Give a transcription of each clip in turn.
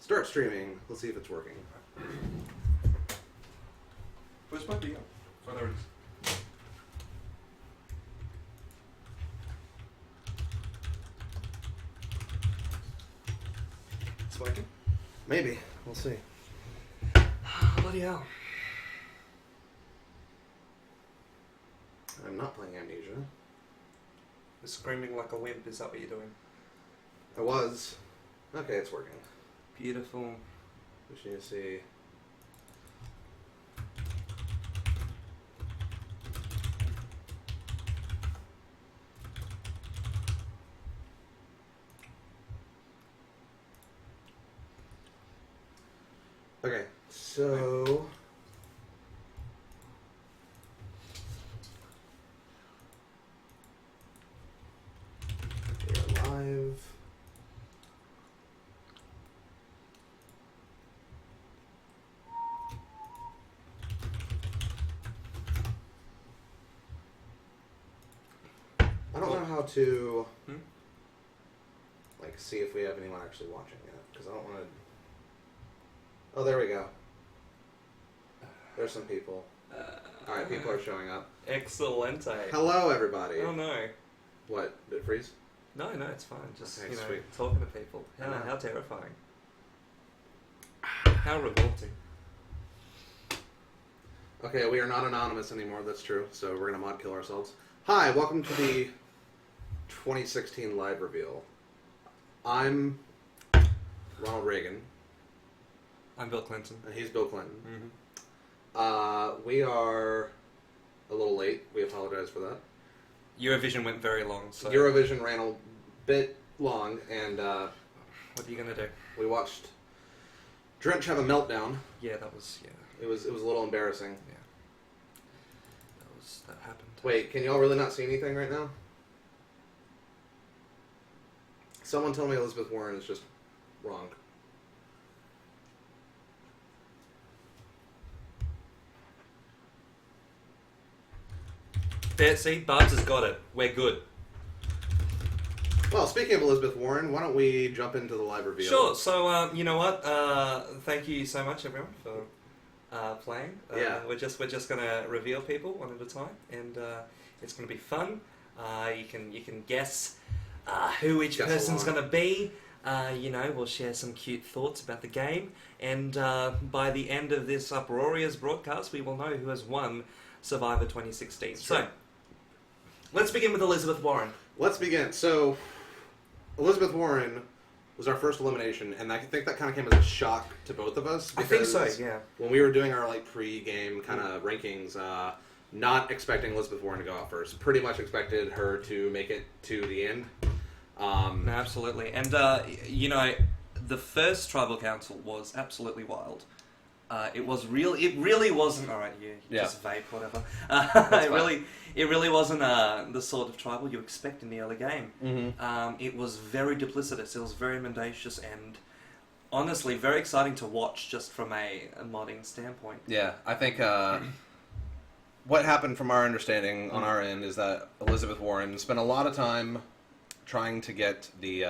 Start streaming. Let's see if it's working. Where's my deal? Oh, there it is. It's working? Maybe. We'll see. Bloody hell. I'm not playing Amnesia. You're screaming like a wimp, is that what you're doing? I was. Okay, it's working. Beautiful. Just need to see. Okay, so we're live. I don't know how to like see if we have anyone actually watching yet, because I don't want to. Oh, there we go. There's some people. Alright, people are showing up. Excellent. Hello, everybody. Oh no. What? Did it freeze? No, it's fine. Just, Okay, sweet. talking to people. How terrifying. How revolting. Okay, we are not anonymous anymore, that's true, so we're gonna mod kill ourselves. Hi, welcome to the 2016 live reveal. I'm Ronald Reagan. I'm Bill Clinton. And he's Bill Clinton. Mm-hmm. We are a little late. We apologize for that. Eurovision went very long, so... Eurovision ran a bit long, and what are you going to do? we watched Drench have a meltdown. Yeah, that was... Yeah. It was a little embarrassing. Yeah. That happened. Wait, can y'all really not see anything right now? Someone tell me Elizabeth Warren is just wrong. There, see? Barbs has got it. We're good. Well, speaking of Elizabeth Warren, why don't we jump into the live reveal? Sure. So, you know what? Thank you so much, everyone, for playing. Yeah. We're just going to reveal people one at a time, and it's going to be fun. You can guess who each Guess person's along. going to be. We'll share some cute thoughts about the game, and by the end of this uproarious broadcast, we will know who has won Survivor 2016. So, let's begin with Elizabeth Warren. Let's begin. So, Elizabeth Warren was our first elimination, and I think that kind of came as a shock to both of us. I think so, because yeah. When we were doing our pre-game kind of rankings, not expecting Elizabeth Warren to go out first. Pretty much expected her to make it to the end. No, absolutely. And, the first tribal council was absolutely wild. It really wasn't, alright, just vape, whatever. It really wasn't the sort of tribal you expect in the early game. Mm-hmm. It was very duplicitous, it was very mendacious, and honestly, very exciting to watch just from a modding standpoint. Yeah, I think what happened from our understanding on our end is that Elizabeth Warren spent a lot of time trying to get the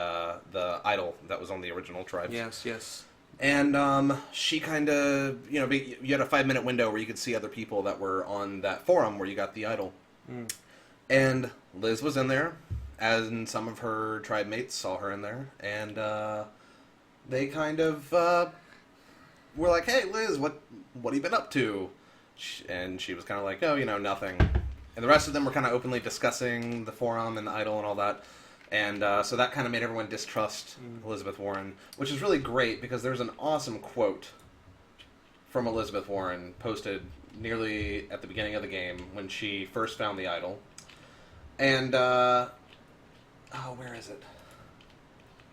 idol that was on the original tribes. Yes. And she kind of, you had a 5-minute window where you could see other people that were on that forum where you got the idol. Mm. And Liz was in there, and some of her tribe mates saw her in there, and they kind of were like, "Hey, Liz, what have you been up to?" And she was kind of like, "Oh, nothing." And the rest of them were kind of openly discussing the forum and the idol and all that. And so that kind of made everyone distrust Elizabeth Warren, which is really great because there's an awesome quote from Elizabeth Warren posted nearly at the beginning of the game when she first found the idol. And, where is it?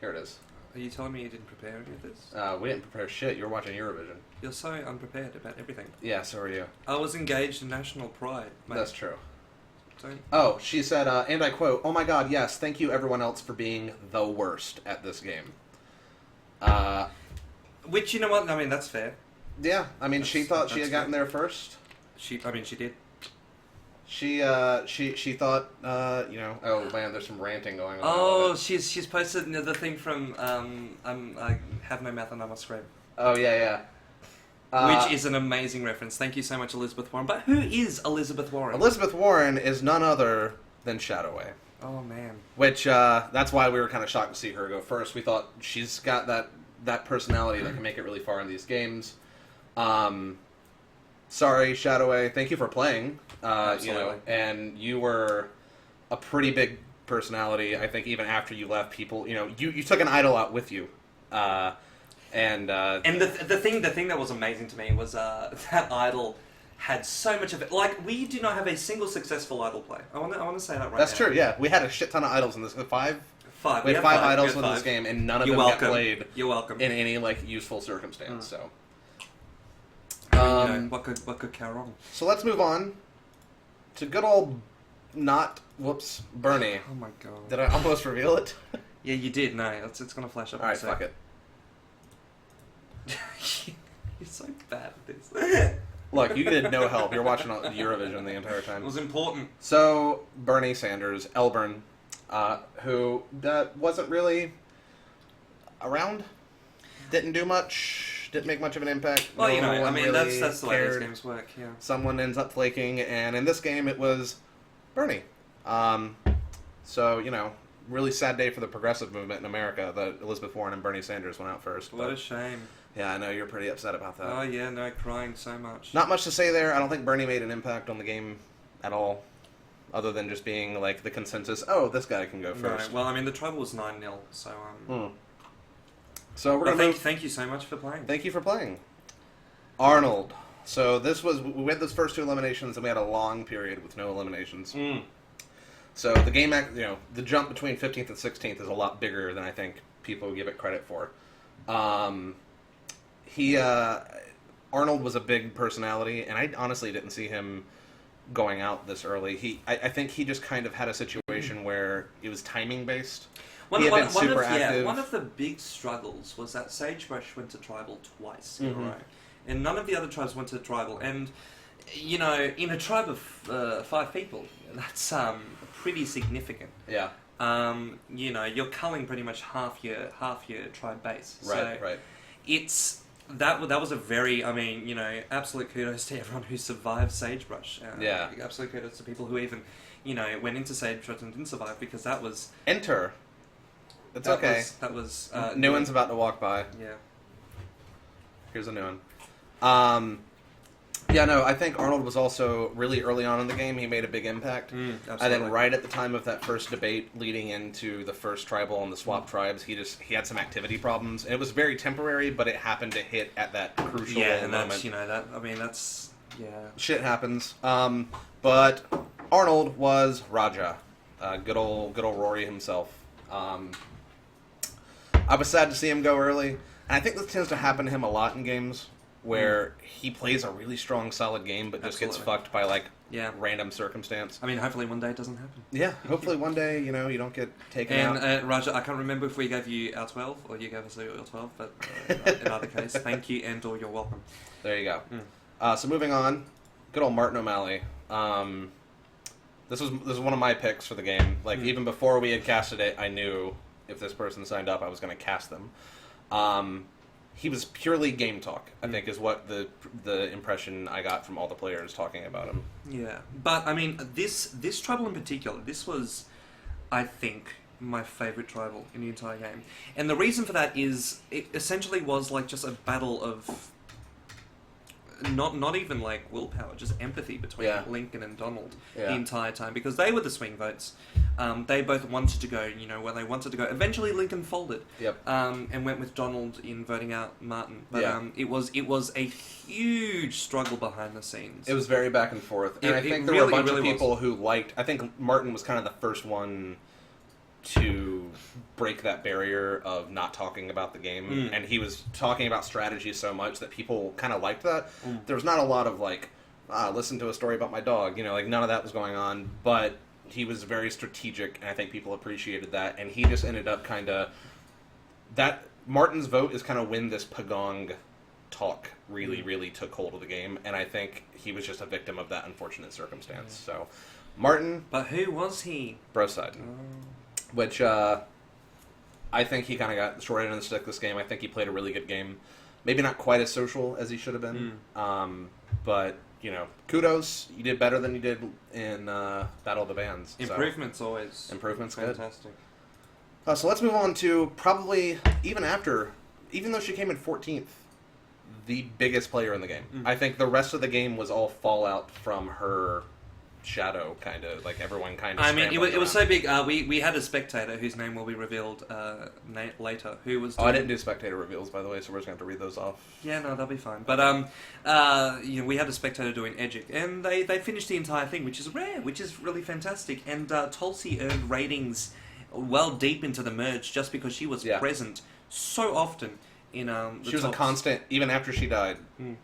Here it is. Are you telling me you didn't prepare any of this? We didn't prepare shit. You were watching Eurovision. You're so unprepared about everything. Yeah, so are you. I was engaged in national pride, mate. That's true. Don't... Oh, she said, and I quote, "Oh my god, yes, thank you everyone else for being the worst at this game." Which, you know what, I mean, that's fair. Yeah, I mean, she thought she had gotten there first. She did. She thought, oh man, there's some ranting going on. Oh, she's posted the thing from I have no mouth and I must scream. Oh yeah. Which is an amazing reference. Thank you so much, Elizabeth Warren. But who is Elizabeth Warren? Elizabeth Warren is none other than Shadowway. Oh man. Which that's why we were kind of shocked to see her go first. We thought she's got that personality that can make it really far in these games. Sorry, Shadowway. Thank you for playing. Absolutely. And you were a pretty big personality. I think even after you left, people, you took an idol out with you. And the thing that was amazing to me was that idol had so much of it. Like, we do not have a single successful idol play. I want to say that right That's now. true. Yeah, we had a shit ton of idols in this. Five. We had five idols in this game, and none of them got played. You're welcome. In any useful circumstance. So. What could go wrong? So let's move on to good old Bernie. Oh my god! Did I almost reveal it? Yeah, you did. No, it's gonna flash up. All right, fuck it. You're so bad at this. Look, you did no help. You're watching Eurovision the entire time. It was important. So Bernie Sanders, Elburn, who wasn't really around, didn't do much. Didn't make much of an impact. Well, really that's the way these cared. games work, yeah. Someone ends up flaking, and in this game it was Bernie. So, really sad day for the progressive movement in America that Elizabeth Warren and Bernie Sanders went out first. What a shame. Yeah, I know, you're pretty upset about that. Oh, yeah, no, crying so much. Not much to say there. I don't think Bernie made an impact on the game at all, other than just being, the consensus, oh, this guy can go first. No, well, the trouble was 9-0, so... So we're gonna thank you so much for playing. Thank you for playing. Arnold. So we had those first two eliminations, and we had a long period with no eliminations. So the game, the jump between 15th and 16th is a lot bigger than I think people give it credit for. Arnold was a big personality, and I honestly didn't see him going out this early. I think he just kind of had a situation where it was timing based. One of the big struggles was that Sagebrush went to Tribal twice in a row. And none of the other tribes went to Tribal. And, in a tribe of 5 people, that's pretty significant. Yeah. You're culling pretty much half your tribe base. Right, so that was a very, absolute kudos to everyone who survived Sagebrush. Yeah. Absolute kudos to people who even, went into Sagebrush and didn't survive, because that was... Enter. It's okay. That was new one's about to walk by. Yeah. Here's a new one. I think Arnold was also really early on in the game. He made a big impact. Absolutely. And then right at the time of that first debate leading into the first tribal and the swap tribes, he had some activity problems. It was very temporary, but it happened to hit at that crucial moment. That's Shit happens. But Arnold was Raja. Good old Rory himself. I was sad to see him go early, and I think this tends to happen to him a lot in games where he plays a really strong, solid game, but just gets fucked by random circumstance. Hopefully one day it doesn't happen. Yeah, hopefully one day you don't get taken out. And Raja, I can't remember if we gave you our 12 or you gave us your 12, but in either case, thank you and/or you're welcome. There you go. So moving on, good old Martin O'Malley. This was one of my picks for the game. Even before we had casted it, I knew if this person signed up, I was going to cast them. He was purely game talk, I think, is what the impression I got from all the players talking about him. Yeah, but this tribal in particular, this was, I think, my favourite tribal in the entire game. And the reason for that is it essentially was just a battle of not even willpower, just empathy between Lincoln and Donald the entire time, because they were the swing votes. They both wanted to go, where they wanted to go. Eventually Lincoln folded and went with Donald in voting out Martin. But it was a huge struggle behind the scenes. It was very back and forth. And I think there were a bunch of people who liked... I think Martin was kind of the first one to break that barrier of not talking about the game, and he was talking about strategy so much that people kind of liked that. There was not a lot of listen to a story about my dog, none of that was going on, but he was very strategic, and I think people appreciated that, and he just ended up Martin's vote is kind of when this Pagong talk really took hold of the game, and I think he was just a victim of that unfortunate circumstance. So, Martin... But who was he? Broside. Which, I think he kind of got the short end of the stick this game. I think he played a really good game. Maybe not quite as social as he should have been. But, you know, kudos. You did better than you did in Battle of the Bands. Improvements always. Improvements, fantastic. Good. So let's move on to probably, even though she came in 14th, the biggest player in the game. I think the rest of the game was all fallout from her shadow, kind of. Like, everyone kind of... I mean, it was so big. We had a spectator whose name will be revealed later, who was... I didn't do spectator reveals, by the way, so we're just going to have to read those off. Yeah, no, they'll be fine. But, you know, we had a spectator doing Edgic, and they finished the entire thing, which is rare, which is really fantastic. And Tulsi earned ratings well deep into the merge just because she was present so often in she was a constant, even after she died.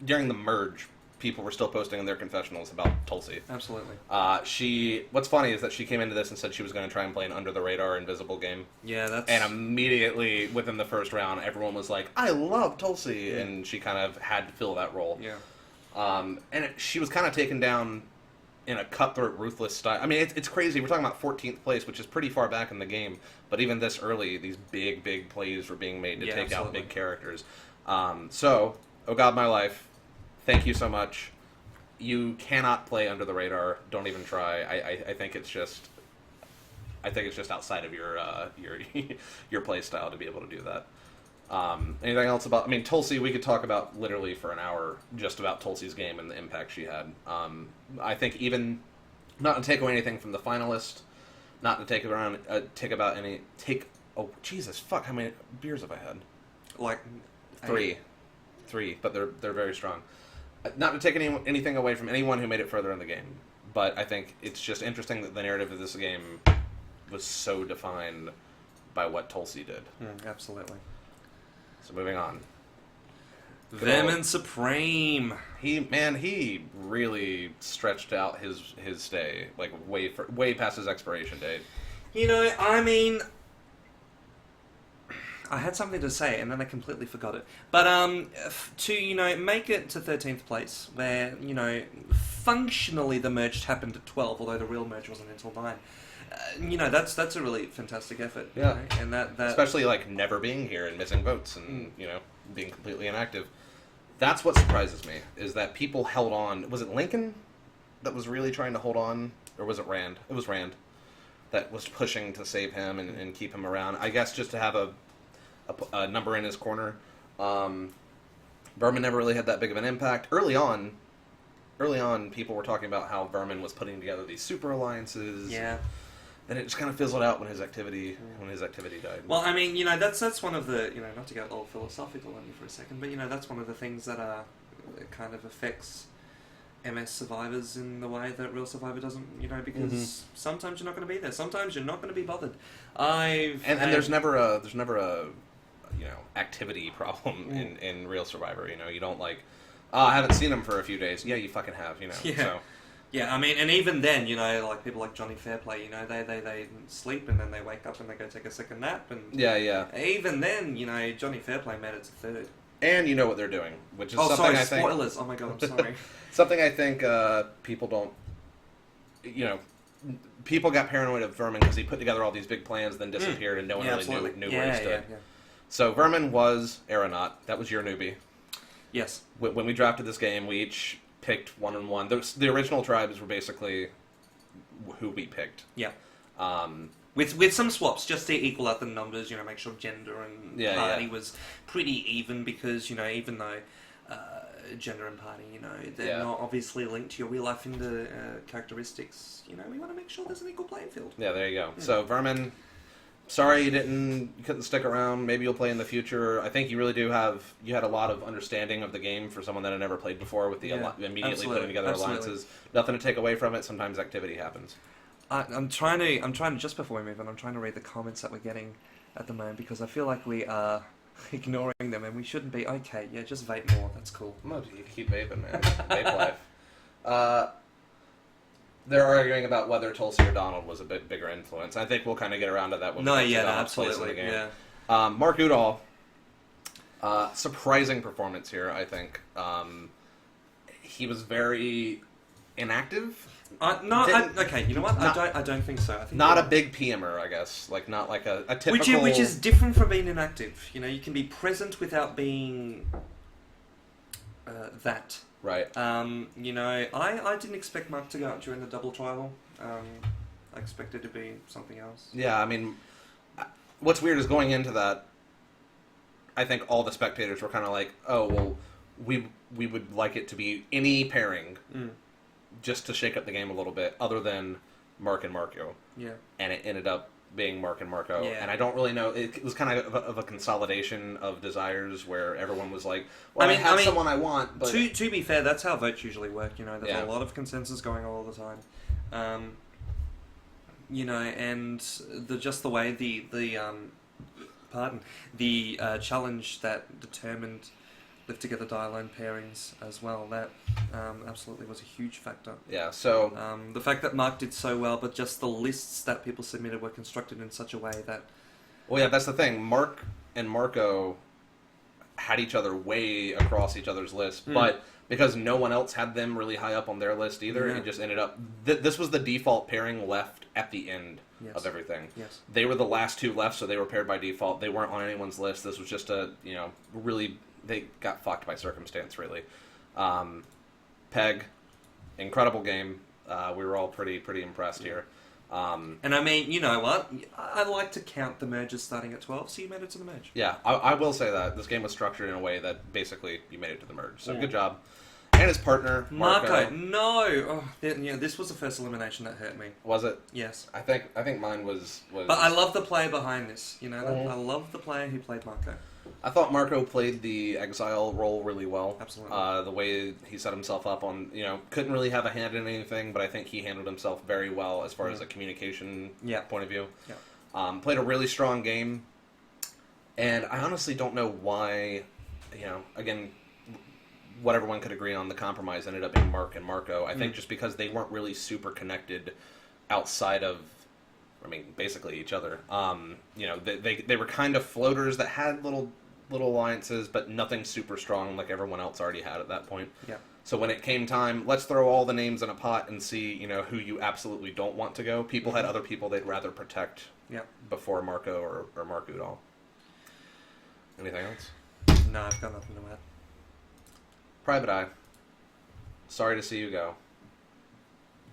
During the merge, people were still posting in their confessionals about Tulsi. Absolutely. What's funny is that she came into this and said she was going to try and play an under-the-radar invisible game. Yeah, that's... And immediately, within the first round, everyone was like, I love Tulsi! And she kind of had to fill that role. Yeah. She was kind of taken down in a cutthroat, ruthless style. I mean, it's crazy. We're talking about 14th place, which is pretty far back in the game. But even this early, these big plays were being made to take out big characters. So, oh God, my life, thank you so much. You cannot play under the radar. Don't even try. I think it's just outside of your play style to be able to do that. Anything else about... I mean, Tulsi, we could talk about literally for an hour just about Tulsi's game and the impact she had. I think even... Not to take away anything from the finalist, not to take about any... Oh, Jesus, fuck, how many beers have I had? Like... Three, but they're very strong. Not to take anything away from anyone who made it further in the game, but I think it's just interesting that the narrative of this game was so defined by what Tulsi did. Absolutely. So moving on. Vermin Supreme. He really stretched out his stay, like way past his expiration date. You know, I mean, I had something to say and then I completely forgot it. But to make it to 13th place, where functionally the merge happened at 12, although the real merge wasn't until 9. That's a really fantastic effort. Yeah, and that especially like never being here and missing votes and being completely inactive. That's what surprises me is that people held on. Was it Lincoln that was really trying to hold on, or was it Rand? It was Rand that was pushing to save him and keep him around. I guess just to have a number in his corner. Vermin never really had that big of an impact. Early on, people were talking about how Vermin was putting together these super alliances. Yeah. Then it just kind of fizzled out when his activity died. Well, I mean, that's one of the, not to go all philosophical on you for a second, but that's one of the things that kind of affects MS survivors in the way that real survivor doesn't, because sometimes you're not going to be there, sometimes you're not going to be bothered. And there's never a activity problem in real survivor. You don't like, I haven't seen him for a few days. Yeah, you fucking have. Yeah. So. Yeah, I mean, and even then, like people like Johnny Fairplay, they sleep and then they wake up and they go take a second nap, and yeah. Even then, Johnny Fairplay made it to 3rd. And you know what they're doing, which is something I think... spoilers! Oh my god, I'm sorry. Something I think people don't... people got paranoid of Vermin because he put together all these big plans, then disappeared, and no one really knew where he stood. Yeah. So Vermin was Aeronaut. That was your newbie. Yes. When we drafted this game, we each picked 1-on-1. The original tribes were basically who we picked. Yeah. With some swaps, just to equal out the numbers, make sure gender and party was pretty even, because, even though gender and party, they're not obviously linked to your real life characteristics, we want to make sure there's an equal playing field. Yeah, there you go. Yeah. So, Vermin, sorry you couldn't stick around. Maybe you'll play in the future. I think you really you had a lot of understanding of the game for someone that had never played before with the immediately putting together alliances. Nothing to take away from it. Sometimes activity happens. I'm trying to, just before we move on, I'm trying to read the comments that we're getting at the moment, because I feel like we are ignoring them, and we shouldn't be. Okay, yeah, just vape more, that's cool. No, you keep vaping, man. Vape life. They're arguing about whether Tulsi or Donald was a bit bigger influence. I think we'll kind of get around to that when we get to Donald's place in the game. Yeah. Mark Udall, Surprising performance here, I think. He was very inactive. Okay, you know what? I don't think so. I think Not a big PMer, I guess. Like, not like a typical... Which is different from being inactive. You know, you can be present without being that. Right. You know, I didn't expect Mark to go out during the double trial. I expected it to be something else. Yeah, I mean, what's weird is going into that, I think all the spectators were kind of like, oh, well, we would like it to be any pairing just to shake up the game a little bit, other than Mark and Marco. Yeah. And it ended up being Mark and Marco. Yeah. And I don't really know, it was kind of a consolidation of desires where everyone was like, well, I have someone I want, but... To be fair, that's how votes usually work, you know, there's Yeah. a lot of consensus going on all the time. You know, and just the way the challenge that determined live together dial-line pairings as well, that absolutely was a huge factor. Yeah, so... the fact that Mark did so well, but just the lists that people submitted were constructed in such a way that... Well, yeah, that's the thing. Mark and Marco had each other way across each other's list, but because no one else had them really high up on their list either, it just ended up... This was the default pairing left at the end of everything. Yes. They were the last two left, so they were paired by default. They weren't on anyone's list. This was just a, you know, really... They got fucked by circumstance, really. Peg, incredible game. We were all pretty impressed here. And I mean, you know what? I like to count the merges starting at 12, so you made it to the merge. Yeah, I will say that. This game was structured in a way that basically you made it to the merge. So good job. And his partner, Marco. No! Oh, yeah, this was the first elimination that hurt me. Was it? Yes. I think mine was... But I love the player behind this, you know? I love the player who played Marco. I thought Marco played the exile role really well. Absolutely. The way he set himself up on, you know, couldn't really have a hand in anything, but I think he handled himself very well as far as a communication point of view. Yeah. Played a really strong game, and I honestly don't know why, you know, again, what everyone could agree on, the compromise ended up being Mark and Marco. I think just because they weren't really super connected outside of, I mean, basically each other. You know, they were kind of floaters that had little alliances, but nothing super strong like everyone else already had at that point. Yeah. So when it came time, let's throw all the names in a pot and see, you know, who you absolutely don't want to go. People had other people they'd rather protect before Marco or Mark Udall. Anything else? No, I've got nothing to add. Private Eye. Sorry to see you go.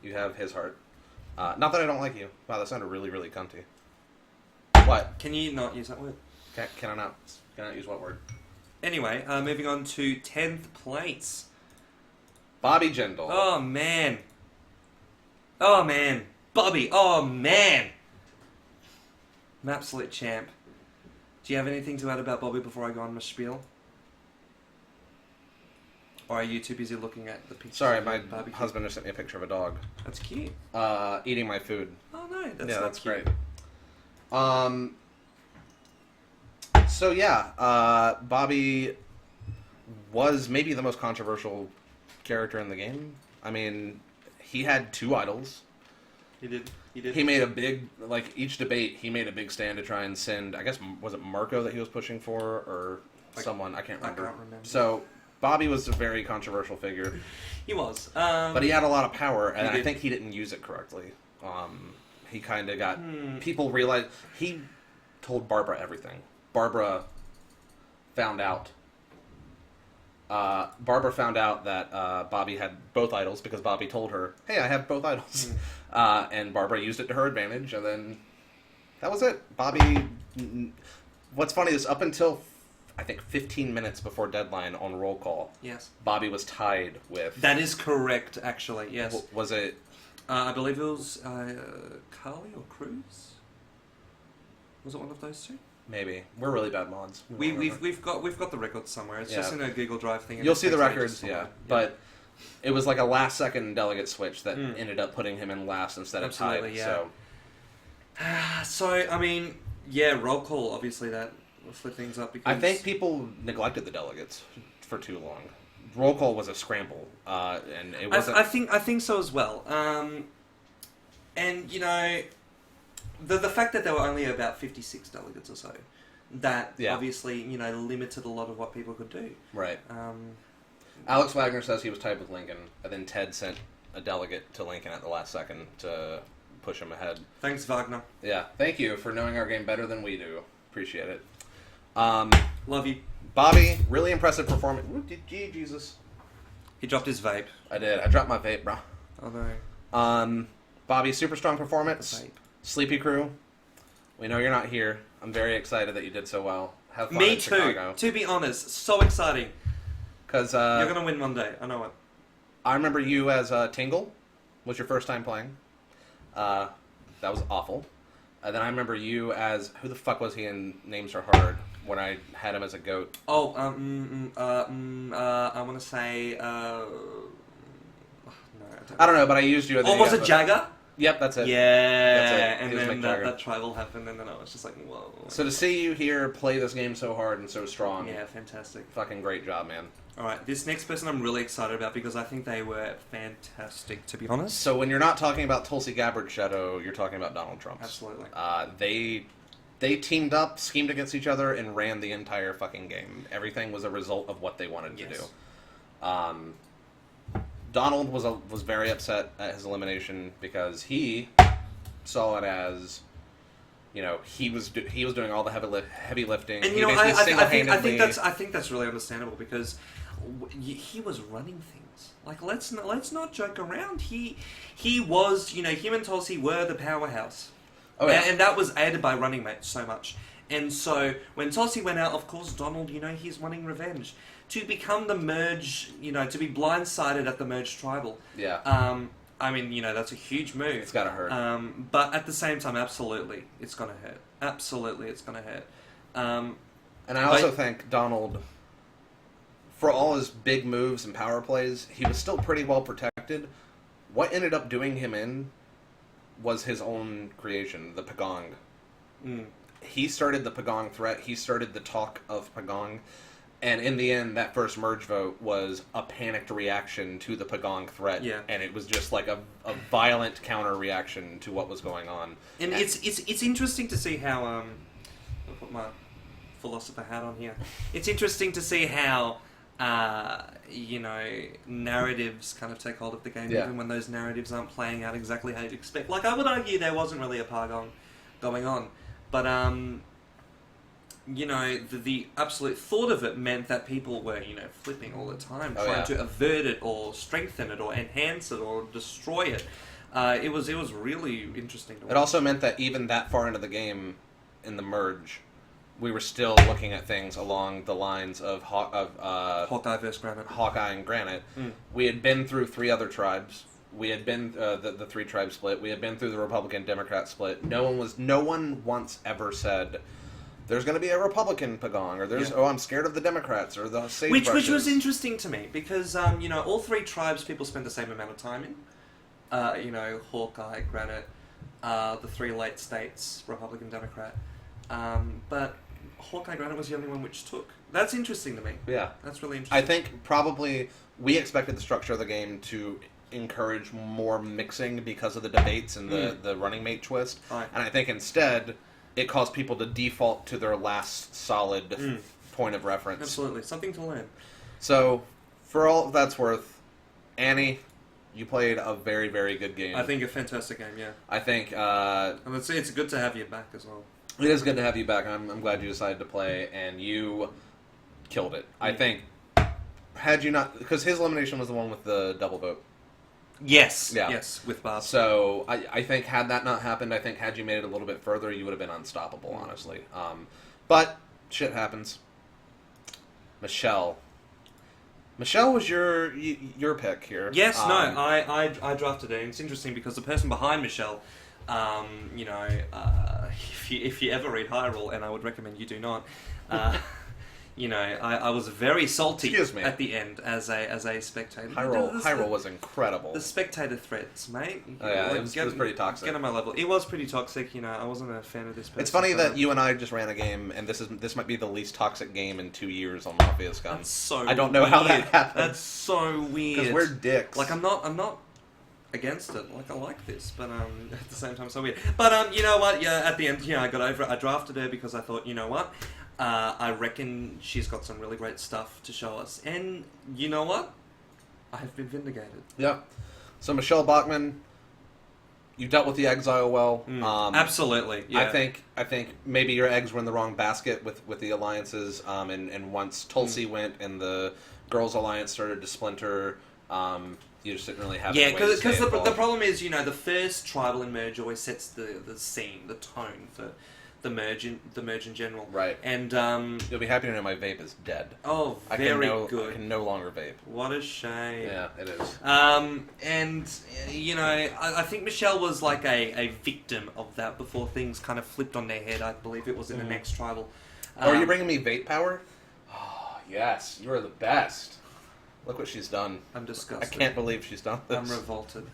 You have his heart. Not that I don't like you. Wow, that sounded really, really cunty. What? Can you not use that word? Can I not use what word? Anyway, moving on to 10th place. Bobby Jindal. Oh, man. Oh, man. Bobby. Oh, man. An absolute champ. Do you have anything to add about Bobby before I go on my spiel? Or are you too busy looking at the picture? Sorry, my husband just sent me a picture of a dog. That's cute. Eating my food. Oh, no. That's cute. great. So, yeah. Bobby was maybe the most controversial character in the game. I mean, he had two idols. He did. He made a big, like, each debate, he made a big stand to try and send, I guess, was it Marco that he was pushing for, or someone? I can't remember. So, Bobby was a very controversial figure. He was. But he had a lot of power, and I think he didn't use it correctly. He kind of got... People realized... He told Barbara everything. Barbara found out that Bobby had both idols because Bobby told her, hey, I have both idols. And Barbara used it to her advantage, and then that was it. Bobby... What's funny is up until, I think, 15 minutes before deadline on roll call, yes, Bobby was tied with... That is correct, actually, yes. Was it... I believe it was Carly or Cruz? Was it one of those two? Maybe. We're really bad mods. We've got the records somewhere. It's just in a Google Drive thing. You'll see the records, But it was like a last-second delegate switch that ended up putting him in last instead of tied. Yeah. So, I mean, roll call, obviously, that will flip things up. Because I think people neglected the delegates for too long. Roll call was a scramble, and it wasn't... I think so as well. And, you know... The fact that there were only about 56 delegates or so that Yeah. obviously, limited a lot of what people could do. Right. Alex Wagner says he was tied with Lincoln, and then Ted sent a delegate to Lincoln at the last second to push him ahead. Thanks, Wagner. Yeah, thank you for knowing our game better than we do. Appreciate it. Love you. Bobby, really impressive performance. Ooh, gee, Jesus. He dropped his vape. I did. I dropped my vape, bro. Oh, no. Bobby, super strong performance. Vape. Sleepy Crew, we know you're not here. I'm very excited that you did so well. Have fun Me in too. Chicago. To be honest, so exciting. Because You're going to win one day. I know it. I remember you as Tingle. Was your first time playing. That was awful. And then I remember you as... Who the fuck was he in Names Are Hard when I had him as a goat? Oh, I want to say... no, I don't know, but I used you as was it Jagger? Yep, that's it. Yeah, That's it. and It was then Mick Jagger. that tribal happened, and then I was just like, whoa. So to see you here play this game so hard and so strong... Yeah, fantastic. Fucking great job, man. Alright, this next person I'm really excited about because I think they were fantastic, to be honest. So when you're not talking about Tulsi Gabbard's shadow, you're talking about Donald Trump's. Absolutely. They teamed up, schemed against each other, and ran the entire fucking game. Everything was a result of what they wanted to do. Donald was very upset at his elimination because he saw it as, he was doing all the heavy lifting. And He I basically think single-handedly- that's really understandable because he was running things. Like let's not joke around. He was him and Tulsi were the powerhouse. Oh, yeah. And that was aided by running mates so much. And so when Tulsi went out, of course Donald, he's wanting revenge. To become the merge, to be blindsided at the merge tribal. Yeah. That's a huge move. It's gotta hurt. But at the same time, absolutely, it's gonna hurt. Absolutely, it's gonna hurt. And I also think Donald, for all his big moves and power plays, he was still pretty well protected. What ended up doing him in was his own creation, the Pagong. He started the Pagong threat. He started the talk of Pagong. And in the end, that first merge vote was a panicked reaction to the Pagong threat. Yeah. And it was just like a violent counter reaction to what was going on. And it's interesting to see how I'll put my philosopher hat on here. It's interesting to see how narratives kind of take hold of the game, even when those narratives aren't playing out exactly how you'd expect. Like, I would argue there wasn't really a Pagong going on, but the absolute thought of it meant that people were, flipping all the time, trying to avert it or strengthen it or enhance it or destroy it. It was really interesting to watch. It also meant that even that far into the game, in the merge, we were still looking at things along the lines of Hawkeye versus Granite. Hawkeye and Granite. We had been through 3 other tribes. We had been the 3-tribe split. We had been through the Republican-Democrat split. No one once ever said, there's going to be a Republican Pagong, or I'm scared of the Democrats, or the sagebrushes. Which was interesting to me, because, all 3 tribes people spent the same amount of time in. Hawkeye, Granite, the 3 late states, Republican, Democrat. But Hawkeye, Granite was the only one which took. That's interesting to me. Yeah. That's really interesting. I think probably we expected the structure of the game to encourage more mixing because of the debates and the running mate twist. Right. And I think instead it caused people to default to their last solid point of reference. Absolutely. Something to learn. So, for all that's worth, Annie, you played a very, very good game. I think a fantastic game, yeah. I think... and it's good to have you back as well. It is good to have you back. I'm glad you decided to play, and you killed it. I think, had you not... Because his elimination was the one with the double vote. Yes. Yeah. Yes, with Bob. So, I think had that not happened, I think had you made it a little bit further, you would have been unstoppable, honestly. But, shit happens. Michelle was your pick here. Yes, no, I drafted it. And it's interesting because the person behind Michelle, if you ever read Hyrule, and I would recommend you do not, I was very salty at the end as a spectator. Hyrule was incredible. The spectator threads, mate. Oh, yeah, it was pretty toxic. Get on my level. It was pretty toxic. I wasn't a fan of this person. It's funny that you and I just ran a game, and this might be the least toxic game in 2 years on Mafia Scum. That's so I don't know how that happened. That's so weird. Because we're dicks. Like, I'm not against it. Like, I like this, but at the same time, so weird. But you know what? Yeah, at the end, I got over it. I drafted her because I thought, you know what? I reckon she's got some really great stuff to show us. And you know what? I have been vindicated. Yeah. So Michelle Bachmann, you dealt with the exile well. Absolutely. Yeah. I think maybe your eggs were in the wrong basket with the alliances. And once Tulsi went and the Girls Alliance started to splinter, you just didn't really have. Yeah, because the problem is, the first tribal in Merge always sets the scene, the tone for the merge in general. Right. And you'll be happy to know my vape is dead. Oh, good. I can no longer vape. What a shame. Yeah, it is. And I think Michelle was like a victim of that before things kind of flipped on their head. I believe it was in the next tribal. Are you bringing me vape power? Oh, yes, you are the best. Look what she's done. I'm disgusted. I can't believe she's done this. I'm revolted.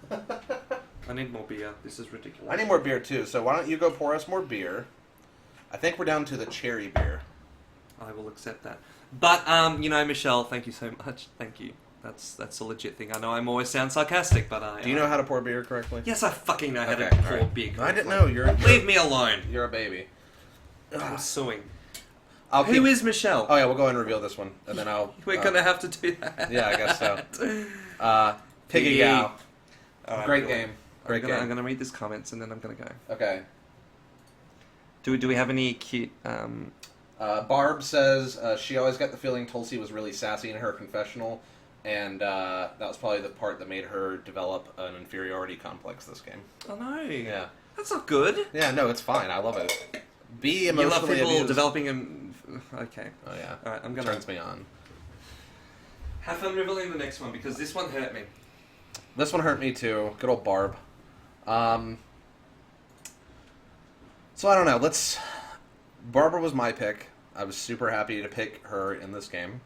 I need more beer. This is ridiculous. I need more beer too, so why don't you go pour us more beer? I think we're down to the cherry beer. I will accept that. But, Michelle, thank you so much. Thank you. That's a legit thing. I know I'm always sound sarcastic, but Do you know how to pour beer correctly? Yes, I fucking know how to pour beer correctly. I didn't know. Leave me alone. You're a baby. I'm suing. Who is Michelle? Oh yeah, we'll go ahead and reveal this one, and then We're gonna have to do that. Yeah, I guess so. Piggy Gal. Great game. Great game. I'm gonna read these comments, and then I'm gonna go. Okay. Do we have any cute... Barb says she always got the feeling Tulsi was really sassy in her confessional, and that was probably the part that made her develop an inferiority complex this game. Oh no. Yeah. That's not good. Yeah, no, it's fine. I love it. Be emotionally You love people abused. developing Okay. Oh yeah. Alright, I'm gonna... Turns me on. Have fun revealing the next one, because this one hurt me. This one hurt me too. Good old Barb. So I don't know. Barbara was my pick. I was super happy to pick her in this game.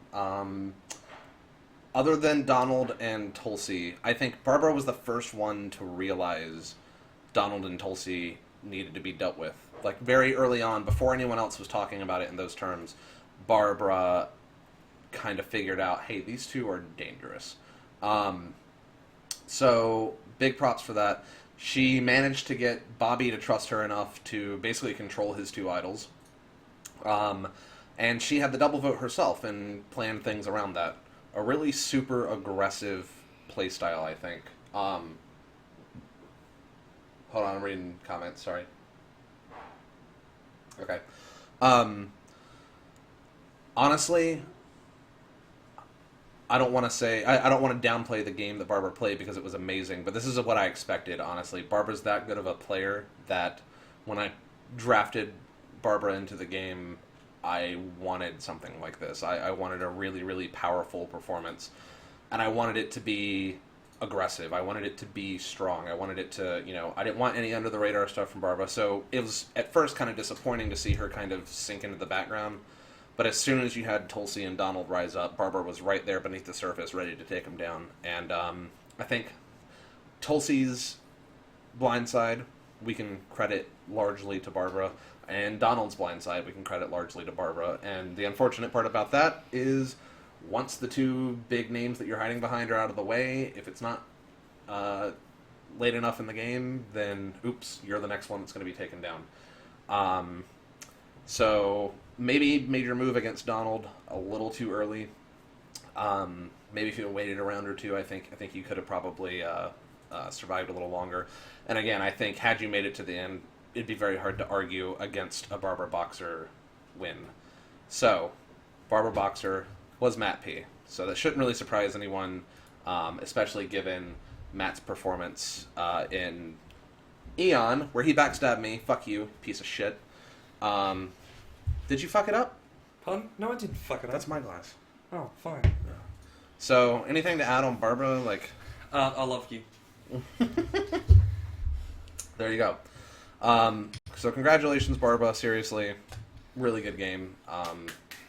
Other than Donald and Tulsi, I think Barbara was the first one to realize Donald and Tulsi needed to be dealt with. Like, very early on, before anyone else was talking about it in those terms, Barbara kind of figured out, hey, these two are dangerous. So, big props for that. She managed to get Bobby to trust her enough to basically control his two idols. And she had the double vote herself and planned things around that. A really super aggressive playstyle, I think. Hold on, I'm reading comments, sorry. Okay. Honestly, I don't want to say... I don't want to downplay the game that Barbara played because it was amazing, but this is what I expected, honestly. Barbara's that good of a player that when I drafted Barbara into the game, I wanted something like this. I wanted a really, really powerful performance, and I wanted it to be aggressive. I wanted it to be strong. I wanted it to, I didn't want any under-the-radar stuff from Barbara, so it was at first kind of disappointing to see her kind of sink into the background. But as soon as you had Tulsi and Donald rise up, Barbara was right there beneath the surface, ready to take them down. And I think Tulsi's blindside, we can credit largely to Barbara. And Donald's blindside, we can credit largely to Barbara. And the unfortunate part about that is once the two big names that you're hiding behind are out of the way, if it's not late enough in the game, then oops, you're the next one that's going to be taken down. So... maybe made your move against Donald a little too early. Maybe if you had waited a round or two, I think you could have probably survived a little longer. And again, I think had you made it to the end, it'd be very hard to argue against a Barbara Boxer win. So, Barbara Boxer was Matt P. So that shouldn't really surprise anyone, especially given Matt's performance in Eon, where he backstabbed me. Fuck you, piece of shit. Did you fuck it up? Pardon? No, I didn't fuck it up. That's my glass. Oh, fine. So, anything to add on Barbara? I love you. There you go. So, congratulations, Barbara. Seriously, really good game.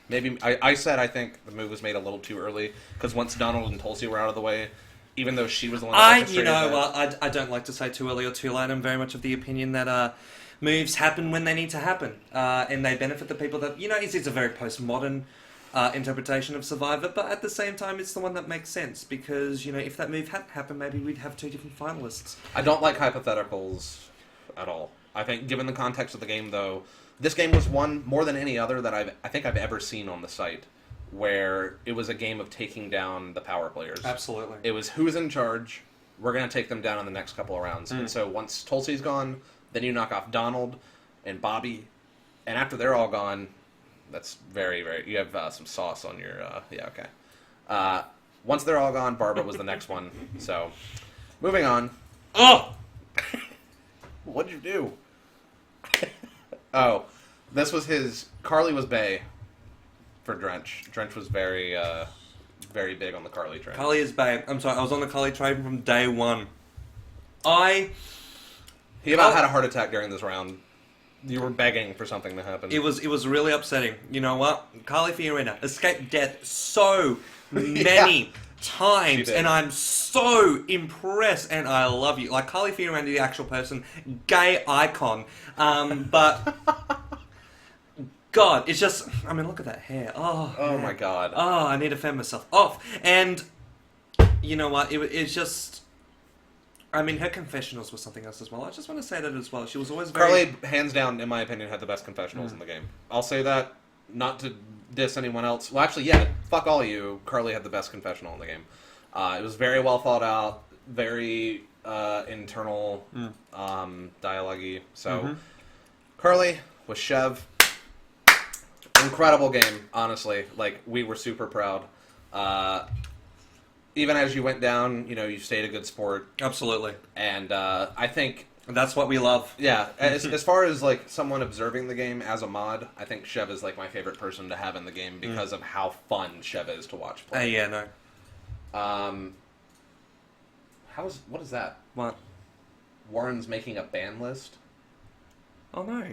Maybe I said I think the move was made a little too early because once Donald and Tulsi were out of the way, even though she was the one that orchestrated that. I don't like to say too early or too late. I'm very much of the opinion that moves happen when they need to happen, and they benefit the people that... it's a very postmodern interpretation of Survivor, but at the same time, it's the one that makes sense, because, if that move hadn't happened, maybe we'd have two different finalists. I don't like hypotheticals at all. I think, given the context of the game, though, this game was one more than any other that I think I've ever seen on the site, where it was a game of taking down the power players. Absolutely. It was who's in charge. We're going to take them down in the next couple of rounds. And so once Tulsi's gone, then you knock off Donald and Bobby. And after they're all gone, that's very, very... You have some sauce on your... yeah, okay. Once they're all gone, Barbara was the next one. So, moving on. Oh! What'd you do? Oh, this was his... Carly was Bae for Drench. Drench was very... very big on the Carly train. Carly is babe. I'm sorry, I was on the Carly train from day one. He about had a heart attack during this round. You were begging for something to happen. It was really upsetting. You know what? Carly Fiorina escaped death so many times, and I'm so impressed, and I love you. Like, Carly Fiorina, the actual person, gay icon. But... God, it's just... I mean, look at that hair. Oh my God. Oh, I need to fend myself off. And, you know what? It's just... I mean, her confessionals were something else as well. I just want to say that as well. She was always very... Carly, hands down, in my opinion, had the best confessionals in the game. I'll say that, not to diss anyone else. Well, actually, yeah, fuck all of you. Carly had the best confessional in the game. It was very well thought out, very internal, dialogue-y. So, Carly was Chev. Incredible game, honestly. Like, we were super proud. Even as you went down, you know, you stayed a good sport. Absolutely. And I think... That's what we love. Yeah, as far as, like, someone observing the game as a mod, I think Chev is, like, my favorite person to have in the game because of how fun Chev is to watch play. Yeah, no. What is that? What? Warren's making a ban list? Oh, no.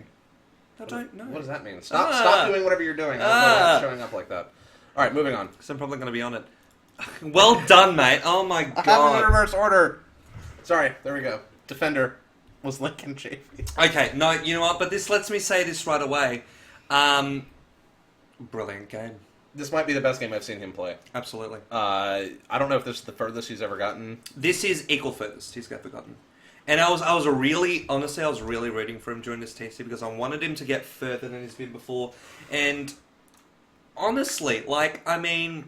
I don't know. What does that mean? Stop doing whatever you're doing. I don't know why it's showing up like that. Alright, moving on. Because I'm probably going to be on it. Well done, mate. Oh my God. I have them in reverse order. Sorry, there we go. Defender was Lincoln Chafee. Okay, no, you know what? But this lets me say this right away. Brilliant game. This might be the best game I've seen him play. Absolutely. I don't know if this is the furthest he's ever gotten. This is equal furthest he's ever gotten. And I was really rooting for him during this TC because I wanted him to get further than he's been before. And honestly, like, I mean,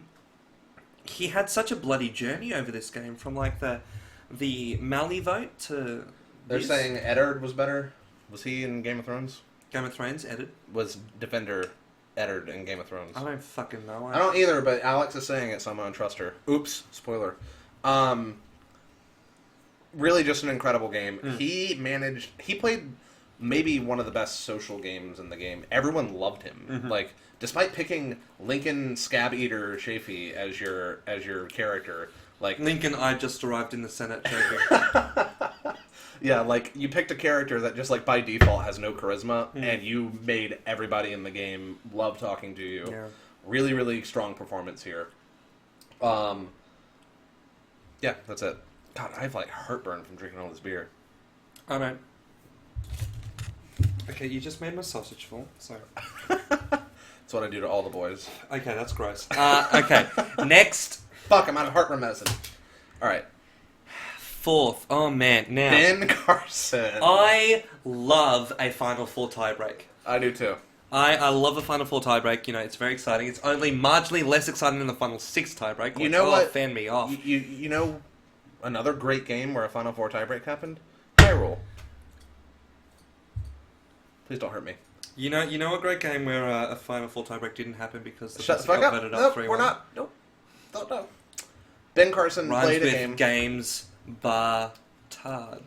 he had such a bloody journey over this game from like the Mally vote to. They're saying Eddard was better. Was he in Game of Thrones? Game of Thrones, Eddard? Was Defender Eddard in Game of Thrones? I don't fucking know. I don't either, but Alex is saying it, so I'm gonna trust her. Oops, spoiler. Really just an incredible game. He played maybe one of the best social games in the game. Everyone loved him. Like, despite picking Lincoln Scab Eater Chafee as your character, like Lincoln, I just arrived in the Senate Chafee. Yeah, like, you picked a character that just, like, by default has no charisma, and you made everybody in the game love talking to you. Yeah. Really, really strong performance here. Yeah, that's it. God, I have, like, heartburn from drinking all this beer. I know. Okay, you just made my sausage full, so... That's what I do to all the boys. Okay, that's gross. Okay, next... Fuck, I'm out of heartburn medicine. Alright. Fourth. Oh, man. Now... Ben Carson. I love a Final Four tiebreak. I do, too. I love a Final Four tiebreak. You know, it's very exciting. It's only marginally less exciting than the Final Six tiebreak. You know what? Fan me off. You know another great game where a Final Four tiebreak happened? Hyrule. Please don't hurt me. You know a great game where a Final Four tiebreak didn't happen because the Shut the person fuck got up. voted Nope, up 3-1. we're not. Nope. No. Ben Carson Rhymes played a with game. games bar tard.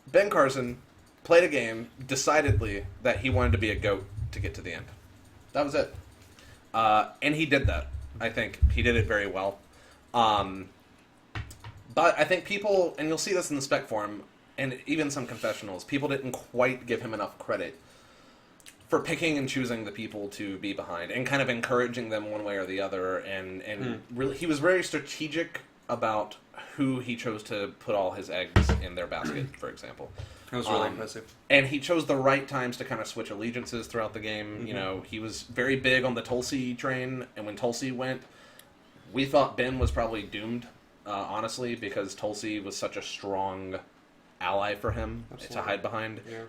Ben Carson played a game decidedly that he wanted to be a GOAT to get to the end. That was it. And he did that. I think he did it very well. But I think people, and you'll see this in the spec forum, and even some confessionals, people didn't quite give him enough credit for picking and choosing the people to be behind and kind of encouraging them one way or the other. And really, he was very strategic about who he chose to put all his eggs in their basket, for example. That was really impressive. And he chose the right times to kind of switch allegiances throughout the game. You know, he was very big on the Tulsi train, and when Tulsi went, we thought Ben was probably doomed, honestly, because Tulsi was such a strong ally for him Absolutely. to hide behind. Yeah.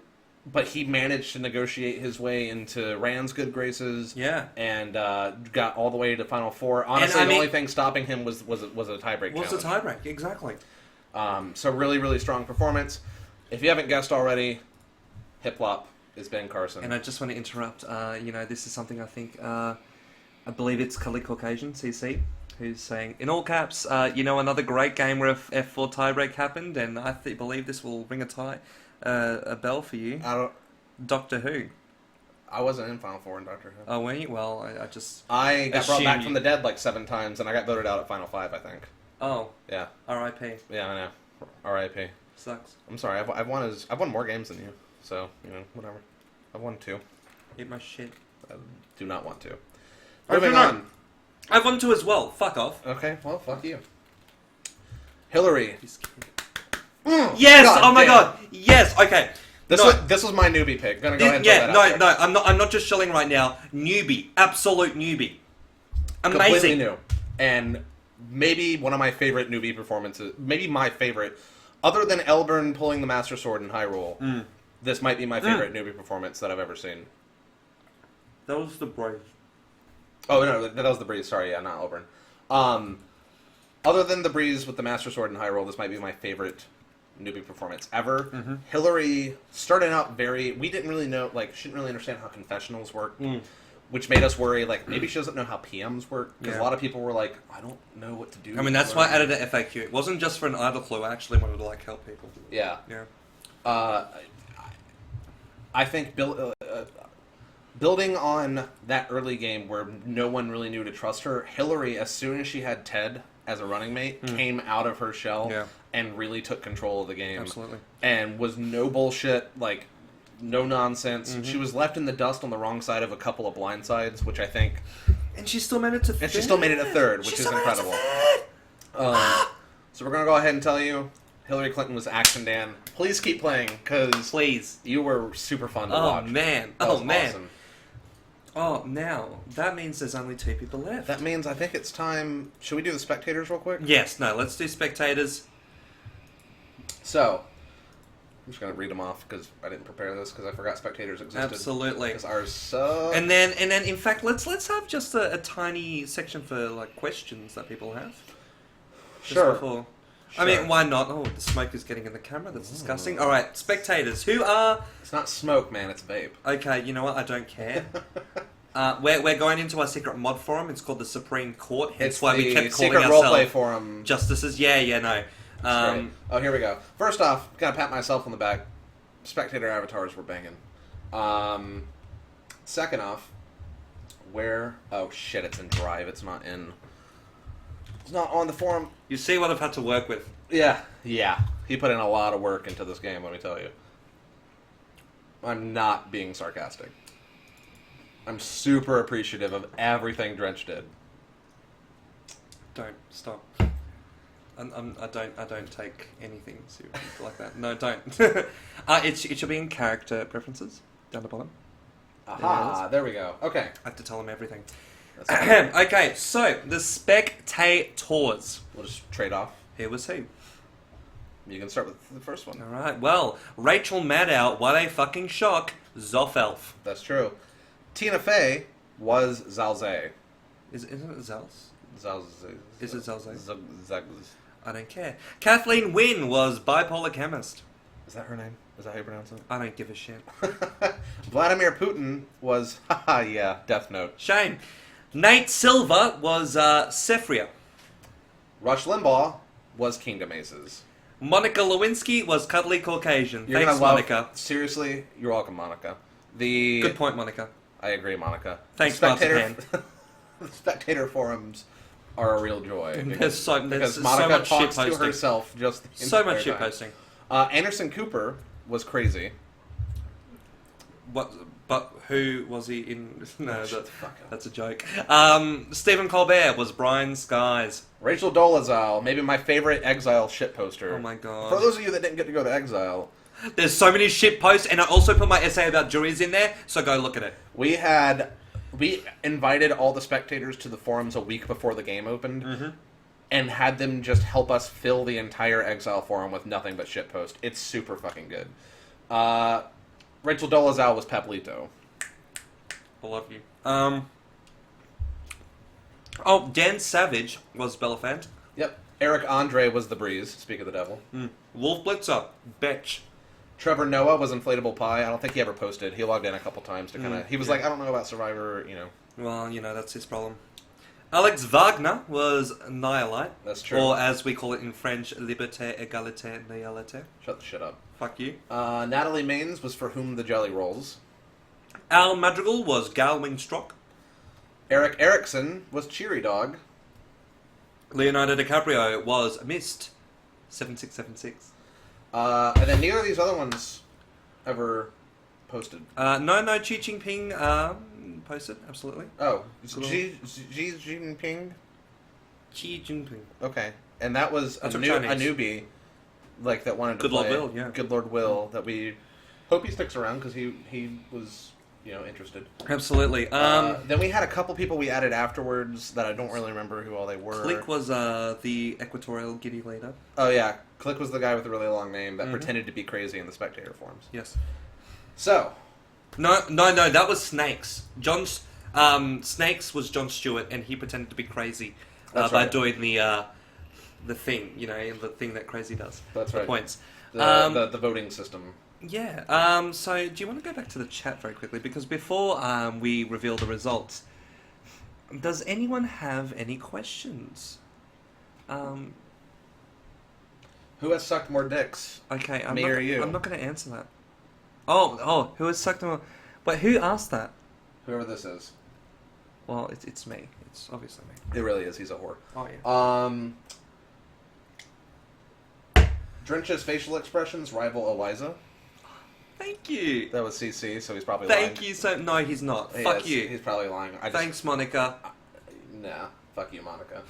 But he managed to negotiate his way into Rand's good graces. Yeah. And got all the way to Final Four. Honestly, the only thing stopping him was a tiebreak challenge. Was a tiebreak, exactly. So really, really strong performance. If you haven't guessed already, Hiplop is Ben Carson. And I just want to interrupt. This is something I think. I believe it's Kali Caucasian CC who's saying in all caps. Another great game where F4 tiebreak happened, and I believe this will ring a bell for you. Doctor Who. I wasn't in Final Four in Doctor Who. Oh, were you? Well, I got brought back from the dead like 7 times, and I got voted out at Final 5, I think. Oh. Yeah. R.I.P. Yeah, I know. R.I.P. Sucks. I'm sorry. I've won more games than you, so whatever. I've won 2. Eat my shit. I do not want to. I Moving on. I've won 2 as well. Fuck off. Okay. Well, fuck you. Hillary. Yes! God oh my damn. god! Yes! Okay. This was my newbie pick. Gonna go ahead and throw that out there. I'm not just shilling right now. Newbie. Absolute newbie. Completely Amazing. new. And maybe one of my favorite newbie performances. Maybe my favorite. Other than Elburn pulling the Master Sword in Hyrule, this might be my favorite newbie performance that I've ever seen. That was the Brave. Oh, no, that was the Breeze. Sorry, yeah, not Elburn. Other than the Breeze with the Master Sword in Hyrule, this might be my favorite newbie performance ever. Mm-hmm. Hillary started out we didn't really know, she didn't really understand how confessionals work, which made us worry, maybe she doesn't know how PMs work, because a lot of people were like, I don't know what to do. I mean, that's why I added an FAQ. It wasn't just for an idle clue. I actually wanted to, help people. Yeah. Yeah. I think building on that early game where no one really knew to trust her, Hillary, as soon as she had Ted as a running mate, came out of her shell and really took control of the game. Absolutely. And was no bullshit, no nonsense. She was left in the dust on the wrong side of a couple of blindsides, which I think... And she still made it to third. And she still made it a third, which is incredible. So we're going to go ahead and tell you, Hillary Clinton was Action Dan. Please keep playing, because Please. You were super fun to watch. Man. That was man. Awesome. Oh, now, that means there's only 2 people left. That means I think it's time... Should we do the spectators real quick? Yes, no, let's do spectators. So, I'm just going to read them off because I didn't prepare this because I forgot spectators existed. Absolutely. Because ours suck. And then, in fact, let's have just a tiny section for, questions that people have. Just Sure. Before. I mean, why not? Oh, the smoke is getting in the camera. That's disgusting. All right, spectators. Who are... It's not smoke, man. It's vape. Okay, you know what? I don't care. We're going into our secret mod forum. It's called the Supreme Court. Hence It's why we kept calling secret ourselves roleplay forum. justices. Yeah, no. Right. Oh, here we go. First off, gotta pat myself on the back. Spectator avatars were banging. Second off, where... Oh, shit, it's in Drive. It's not on the forum. You see what I've had to work with. Yeah. He put in a lot of work into this game, let me tell you. I'm not being sarcastic. I'm super appreciative of everything Drench did. Don't stop. I don't take anything seriously like that. No, don't. It should be in character preferences down the bottom. Aha, there we go. Okay. I have to tell them everything. That's Okay, so the spectators. We'll just trade off. Here was who? You can start with the first one. All right. Well, Rachel Maddow. What a fucking shock. Zoffelf. That's true. Tina Fey was Zalzay. Isn't it Zels? Zalzay. Is it Zalzay? Zag. I don't care. Kathleen Wynne was bipolar chemist. Is that her name? Is that how you pronounce it? I don't give a shit. Vladimir Putin was, yeah, Death Note. Shame. Nate Silver was Sephria. Rush Limbaugh was Kingdom Aces. Monica Lewinsky was Cuddly Caucasian. You're Thanks, gonna love, Monica. Seriously, you're welcome, Monica. Good point, Monica. I agree, Monica. Thanks, The spectator forums are a real joy. There's so because so Monica much shit talks to posting. herself just the So entire much shit time. posting. Anderson Cooper was crazy. What? But who was he in? No, Shut the fuck up. that's a joke. Stephen Colbert was Brian Skies. Rachel Dolezal, maybe my favorite Exile shit poster. Oh my god. For those of you that didn't get to go to Exile, There's so many shit posts, and I also put my essay about juries in there, so go look at it. we invited all the spectators to the forums a week before the game opened. and had them just help us fill the entire Exile forum with nothing but shitpost. It's super fucking good. Rachel Dolezal was Pablito. I love you. Dan Savage was Belaphant. Yep. Eric Andre was the Breeze, speak of the devil. Wolf Blitzer, Betch. Trevor Noah was Inflatable Pie. I don't think he ever posted. He logged in a couple times to kind of... He was like, I don't know about Survivor, you know. Well, you know, that's his problem. Alex Wagner was Nihilite. That's true. Or as we call it in French, Liberté, Égalité, Nihilité. Shut the shit up. Fuck you. Natalie Maines was For Whom the Jelly Rolls. Al Madrigal was Gal Wingstrock. Eric Erickson was Cheery Dog. Leonardo DiCaprio was Mist, 7676. And then neither of these other ones ever posted. No, Xi Jinping posted, absolutely. Oh, Xi Jinping? Xi Jinping. Okay. And that was a newbie, like, that wanted to Good play. Lord Will, yeah. Good Lord Will, that we hope he sticks around, because he was, you know, interested. Absolutely. Then we had a couple people we added afterwards that I don't really remember who all they were. Click was the Equatorial Giddy leader. Oh, yeah. Click was the guy with the really long name that pretended to be crazy in the spectator forums. Yes. So. No, that was Snakes. Snakes was Jon Stewart, and he pretended to be crazy by doing the thing, you know, the thing that crazy does. That's the right. Points. The voting system. Yeah. So, do you want to go back to the chat very quickly? Because before we reveal the results, does anyone have any questions? Who has sucked more dicks? Okay, Me or you? I'm not going to answer that. Oh, who has sucked more? Wait, who asked that? Whoever this is. Well, it's me. It's obviously me. It really is. He's a whore. Oh yeah. Drench's facial expressions rival Eliza. Thank you. That was CC, so he's probably lying. Thank you so... No, he's not. Fuck you. He's probably lying. Thanks, Monica. Nah. Fuck you, Monica.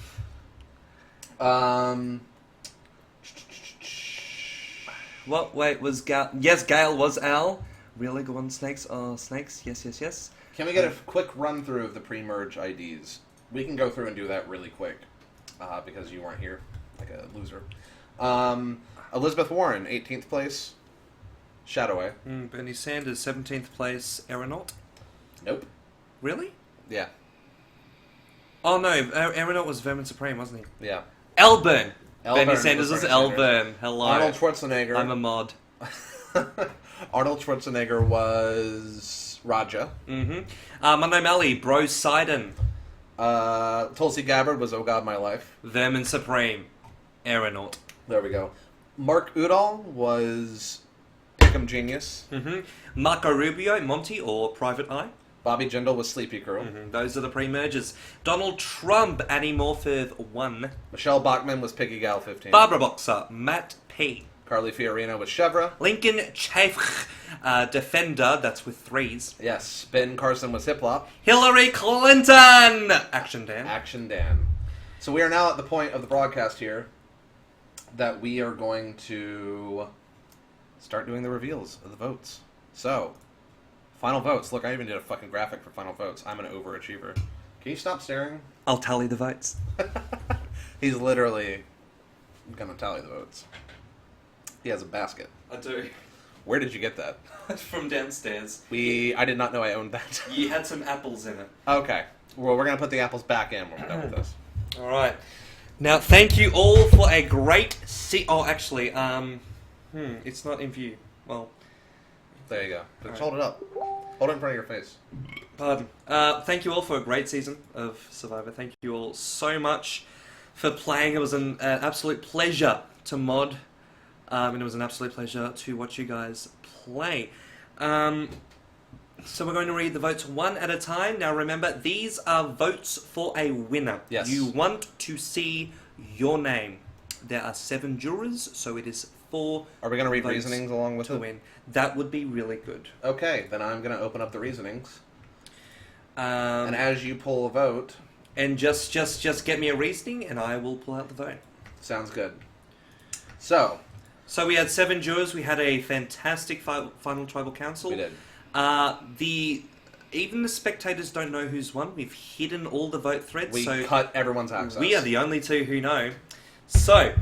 What? Wait, was Gal... Yes, Gale was Al. Really good one, Snakes. Oh, Snakes. Yes. Can we get a quick run-through of the pre-merge IDs? We can go through and do that really quick, because you weren't here, like a loser. Elizabeth Warren, 18th place. Shadowway. Bernie Sanders, 17th place. Aeronaut. Nope. Really? Yeah. Oh no, Aeronaut was Vermin Supreme, wasn't he? Yeah. Elburn. Bernie Elburn Sanders was Bernie Sanders. Elburn. Hello. Arnold Schwarzenegger. I'm a mod. Arnold Schwarzenegger was Raja. Monday Malley, Bro Sidon. Tulsi Gabbard was Oh God My Life. Vermin Supreme. Aeronaut. There we go. Mark Udall was Pick'em Genius. Marco Rubio, Monty, or Private Eye. Bobby Jindal was Sleepy Crew. Those are the pre-mergers. Donald Trump, Annie Morford, 1. Michelle Bachman was Piggy Gal 15. Barbara Boxer, Matt P. Carly Fiorina was Chevra. Lincoln Chafe, Defender, that's with 3s. Yes. Ben Carson was Hiplop. Hillary Clinton! Action Dan. Action Dan. So we are now at the point of the broadcast here that we are going to start doing the reveals of the votes. So, final votes. Look, I even did a fucking graphic for final votes. I'm an overachiever. Can you stop staring? I'll tally the votes. He's literally gonna tally the votes. He has a basket. I do. Where did you get that? From downstairs. I did not know I owned that. You had some apples in it. Okay. Well, we're gonna put the apples back in when we're done with this. Alright. Now, thank you all for a great actually, it's not in view. Well, there you go. Just hold it up. Hold it in front of your face. Pardon. Thank you all for a great season of Survivor. Thank you all so much for playing. It was an absolute pleasure to mod, and it was an absolute pleasure to watch you guys play. So we're going to read the votes one at a time. Now remember, these are votes for a winner. Yes. You want to see your name. There are 7 jurors, so it is 4. Are we going to read votes reasonings along with to it? win? That would be really good. Okay, then I'm going to open up the reasonings. And And as you pull a vote... And just get me a reasoning, and I will pull out the vote. Sounds good. So we had 7 jurors. We had a fantastic final tribal council. we did. The even the spectators don't know who's won. We've hidden all the vote threads, We so cut everyone's access. we are the only two who know. So,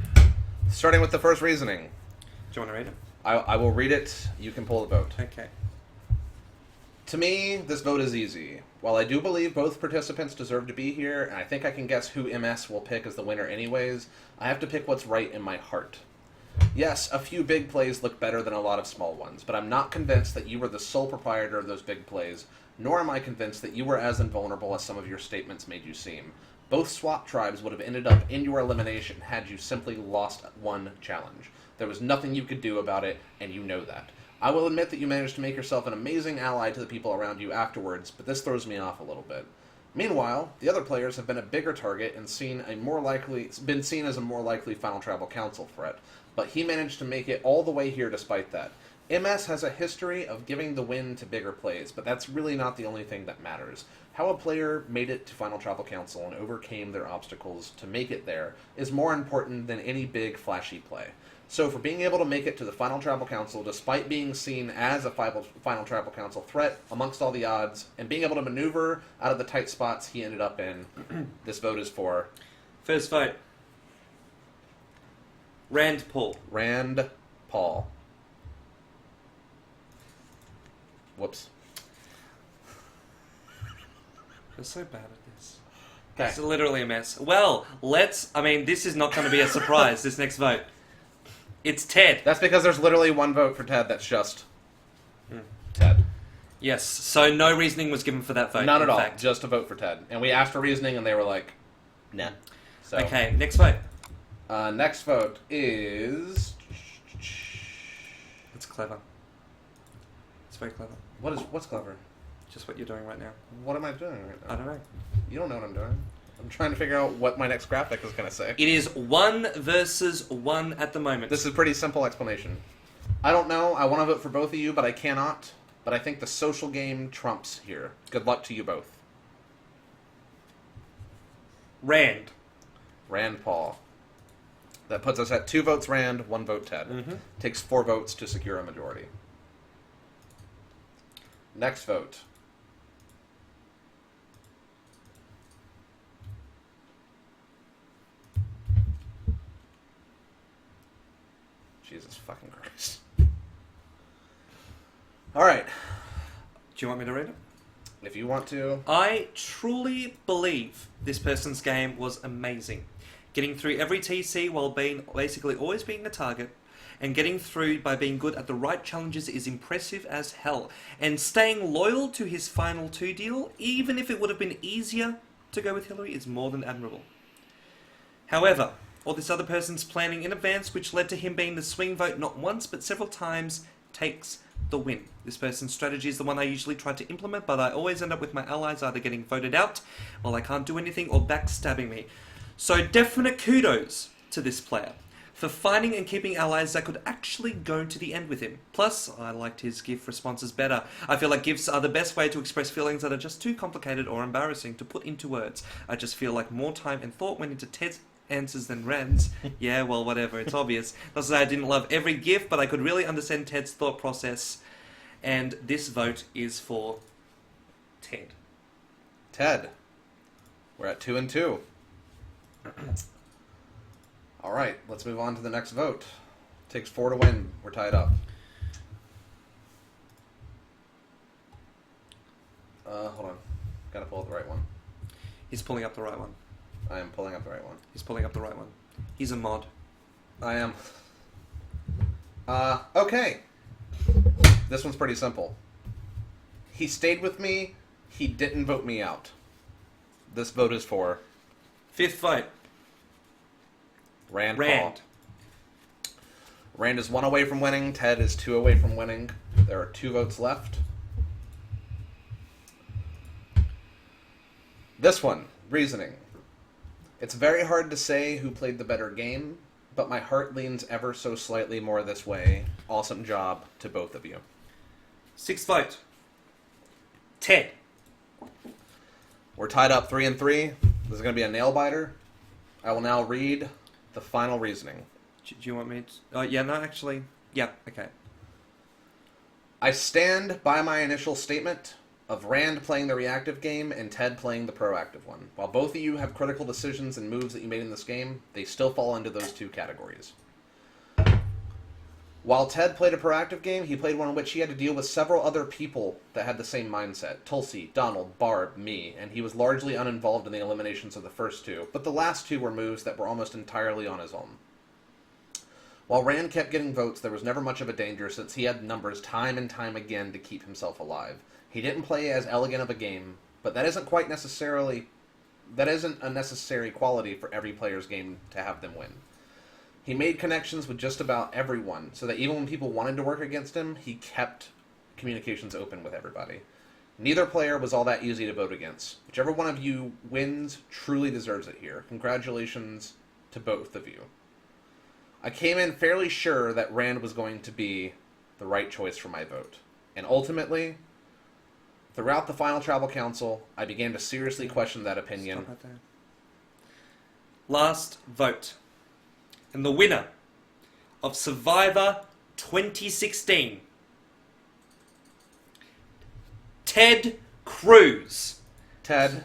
Starting with the first reasoning. do you want to read it? I will read it. You can pull the vote. Okay. To me, this vote is easy. While I do believe both participants deserve to be here, and I think I can guess who MS will pick as the winner anyways, I have to pick what's right in my heart. Yes, a few big plays look better than a lot of small ones, but I'm not convinced that you were the sole proprietor of those big plays, nor am I convinced that you were as invulnerable as some of your statements made you seem. Both swap tribes would have ended up in your elimination had you simply lost one challenge. There was nothing you could do about it, and you know that. I will admit that you managed to make yourself an amazing ally to the people around you afterwards, but this throws me off a little bit. Meanwhile, the other players have been a bigger target and been seen as a more likely Final Tribal Council threat, but he managed to make it all the way here despite that. MS has a history of giving the win to bigger plays, but that's really not the only thing that matters. How a player made it to Final Tribal Council and overcame their obstacles to make it there is more important than any big, flashy play. So for being able to make it to the Final Tribal Council, despite being seen as a Final Tribal Council threat amongst all the odds, and being able to maneuver out of the tight spots he ended up in, this vote is for... First vote. Rand Paul. Rand Paul. Whoops. We're so bad at this. Okay. It's literally a mess. Well, this is not going to be a surprise, this next vote. It's Ted. That's because there's literally one vote for Ted that's just Ted. Yes, so no reasoning was given for that vote. Not at all, fact. just a vote for Ted. And we asked for reasoning and they were like, nah. So, Okay, next vote. Next vote is... It's clever. It's very clever. What's clever? Just what you're doing right now. What am I doing right now? I don't know. You don't know what I'm doing. I'm trying to figure out what my next graphic is going to say. It is 1 versus 1 at the moment. This is a pretty simple explanation. I don't know. I want to vote for both of you, but I cannot. But I think the social game trumps here. Good luck to you both. Rand. Rand Paul. That puts us at 2 votes Rand, 1 vote Ted. Mm-hmm. Takes 4 votes to secure a majority. Next vote. Jesus fucking Christ. Alright. Do you want me to read it? If you want to. I truly believe this person's game was amazing. Getting through every TC while basically always being the target, and getting through by being good at the right challenges is impressive as hell. And staying loyal to his final 2 deal, even if it would have been easier to go with Hillary, is more than admirable. However, all this other person's planning in advance, which led to him being the swing vote not once but several times, takes the win. This person's strategy is the one I usually try to implement, but I always end up with my allies either getting voted out while I can't do anything or backstabbing me. So definite kudos to this player for finding and keeping allies that could actually go to the end with him. Plus, I liked his GIF responses better. I feel like GIFs are the best way to express feelings that are just too complicated or embarrassing to put into words. I just feel like more time and thought went into Ted's answers than Rand's. Yeah, well, whatever, it's obvious. Not to say I didn't love every GIF, but I could really understand Ted's thought process. And this vote is for Ted. Ted. We're at 2 and 2. Alright, let's move on to the next vote. Takes 4 to win. We're tied up. Hold on. Gotta pull up the right one. He's pulling up the right one. I am pulling up the right one. He's pulling up the right one. He's a mod. I am. Okay. This one's pretty simple. He stayed with me. He didn't vote me out. This vote is for... 5th vote. Rand Paul. Rand is 1 away from winning. Ted is 2 away from winning. There are 2 votes left. This one, reasoning. It's very hard to say who played the better game, but my heart leans ever so slightly more this way. Awesome job to both of you. 6th vote. Ted. We're tied up 3 and 3. This is going to be a nail biter. I will now read the final reasoning. Do you want me to... Oh, yeah, no, actually... Yeah, okay. I stand by my initial statement. of Rand playing the reactive game and Ted playing the proactive one. While both of you have critical decisions and moves that you made in this game, they still fall into those two categories. While Ted played a proactive game, he played one in which he had to deal with several other people that had the same mindset. Tulsi, Donald, Barb, me, and he was largely uninvolved in the eliminations of the first two, but the last two were moves that were almost entirely on his own. While Rand kept getting votes, there was never much of a danger since he had numbers time and time again to keep himself alive. He didn't play as elegant of a game, but that isn't a necessary quality for every player's game to have them win. He made connections with just about everyone, so that even when people wanted to work against him, he kept communications open with everybody. Neither player was all that easy to vote against. Whichever one of you wins truly deserves it here. Congratulations to both of you. I came in fairly sure that Rand was going to be the right choice for my vote. And ultimately, throughout the final tribal council, I began to seriously question that opinion. Stop right there. Last vote. And the winner of Survivor 2016, Ted Cruz. Ted.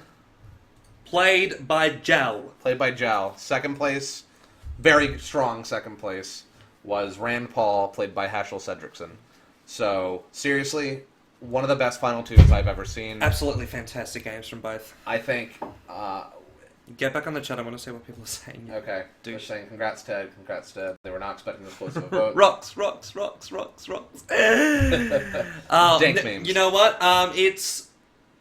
Played by Jal. Played by Jal. Second place, very strong second place, was Rand Paul, played by Hashel Cedricson. So, seriously, one of the best final twos I've ever seen. Absolutely fantastic games from both. I think... Get back on the chat, I want to see what people are saying. Okay. They're saying, congrats, Ted. Congrats, Ted. They were not expecting this close of a vote. Rocks. Dank memes. You know what?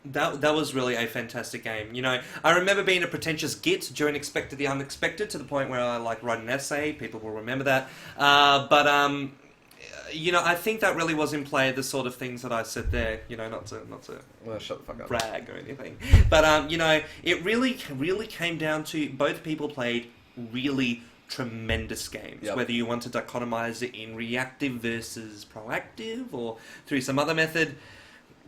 That was really a fantastic game. You know, I remember being a pretentious git during Expected the Unexpected to the point where I wrote an essay. People will remember that. You know, I think that really was in play the sort of things that I said there. You know, not to Well, shut the fuck up. brag or anything, but you know, it really came down to both people played really tremendous games. Yep. Whether you want to dichotomize it in reactive versus proactive or through some other method.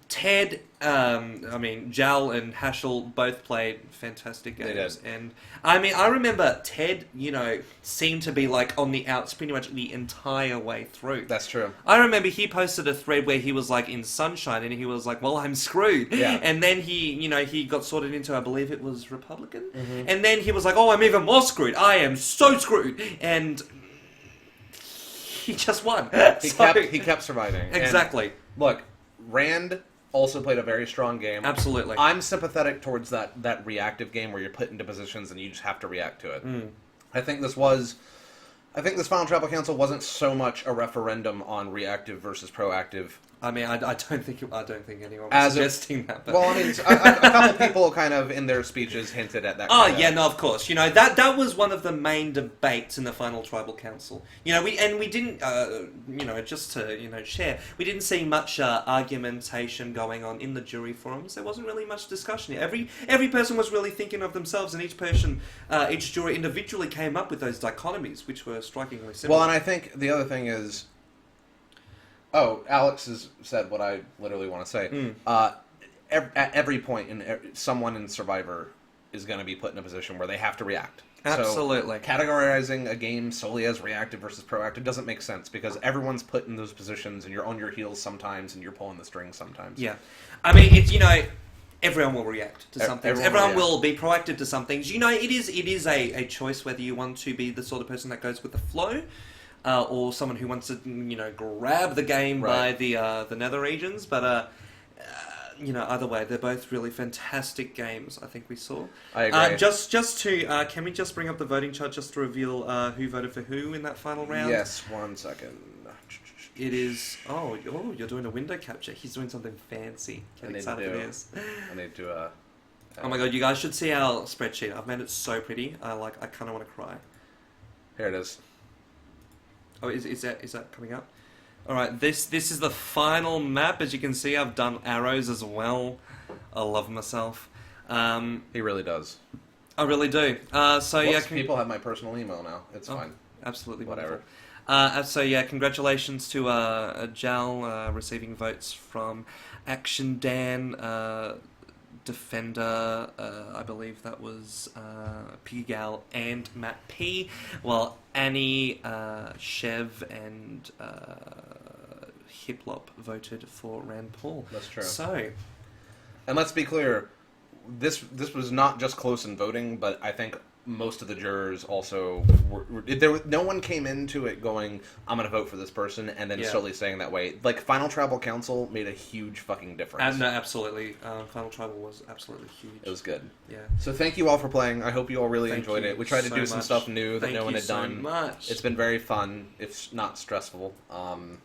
Ted, Jal and Hashel both played fantastic games. They did. And, I remember Ted, you know, seemed to be, on the outs pretty much the entire way through. That's true. I remember he posted a thread where he was, in Sunshine, and he was like, well, I'm screwed. Yeah. And then he got sorted into, I believe it was Republican. Mm-hmm. And then he was like, oh, I'm even more screwed. I am so screwed. And he just won. He kept surviving. Exactly. And look, Rand also played a very strong game. Absolutely. I'm sympathetic towards that reactive game where you're put into positions and you just have to react to it. I think this final tribal council wasn't so much a referendum on reactive versus proactive. I don't think anyone was suggesting that. But... Well, a couple people kind of in their speeches hinted at that. Oh yeah, no, of course. You know that was one of the main debates in the final tribal council. You know, we didn't, just to share, we didn't see much argumentation going on in the jury forums. There wasn't really much discussion. Every person was really thinking of themselves, and each juror individually came up with those dichotomies, which were strikingly similar. Well, and I think the other thing is. Oh, Alex has said what I literally want to say. At every point, someone in Survivor is going to be put in a position where they have to react. Absolutely. So, categorizing a game solely as reactive versus proactive doesn't make sense because everyone's put in those positions and you're on your heels sometimes and you're pulling the strings sometimes. Yeah. It's, everyone will react to some things. Everyone will be proactive to some things. You know, it is a choice whether you want to be the sort of person that goes with the flow. Or someone who wants to, grab the game by the nether regions. But, either way, they're both really fantastic games, I think we saw. I agree. Can we just bring up the voting chart just to reveal who voted for who in that final round? Yes, 1 second. It is... Oh, you're doing a window capture. He's doing something fancy. Get excited for this. I need to... Oh my god, you guys should see our spreadsheet. I've made it so pretty. I kind of want to cry. Here it is. Oh, is that coming up? All right, this is the final map. As you can see, I've done arrows as well. I love myself. He really does. I really do. People have my personal email now. It's fine. Absolutely Whatever. Congratulations to Jal receiving votes from Action Dan, Defender, I believe that was Pigal and Matt P, while Annie, Chev, and Hiplop voted for Rand Paul. That's true. So, And let's be clear, this was not just close in voting, but I think most of the jurors also no one came into it going, I'm going to vote for this person, and then slowly staying that way. Like, Final Tribal Council made a huge fucking difference. No, absolutely. Final Tribal was absolutely huge. It was good. Yeah. So thank you all for playing. I hope you all really enjoyed it. We tried to do some stuff new that no one had done. Thank you so much. It's been very fun. It's not stressful.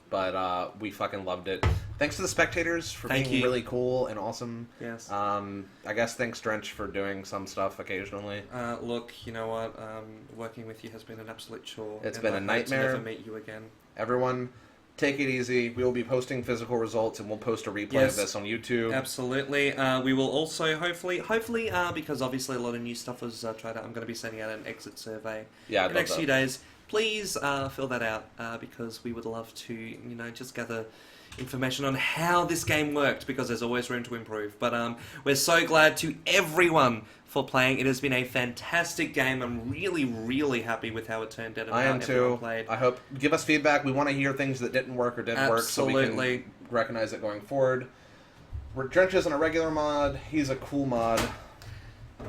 But we fucking loved it. Thanks to the spectators for being really cool and awesome. Yes. I guess thanks, Drench, for doing some stuff occasionally. Look, you know what? Working with you has been an absolute chore. It's been a nightmare. To never meet you again. Everyone, take it easy. We will be posting physical results, and we'll post a replay of this on YouTube. Absolutely. We will also, hopefully, because obviously a lot of new stuff was tried out, I'm going to be sending out an exit survey in the next few days. Please fill that out, because we would love to, just gather information on how this game worked, because there's always room to improve. But we're so glad to everyone for playing. It has been a fantastic game. I'm really, really happy with how it turned out and I how am everyone too. played. I hope, give us feedback. We want to hear things that didn't work or didn't work, so we can recognize it going forward. Drench isn't a regular mod. He's a cool mod.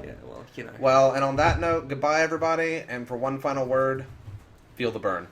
Yeah, well, Well, and on that note, goodbye everybody, and for one final word, feel the burn.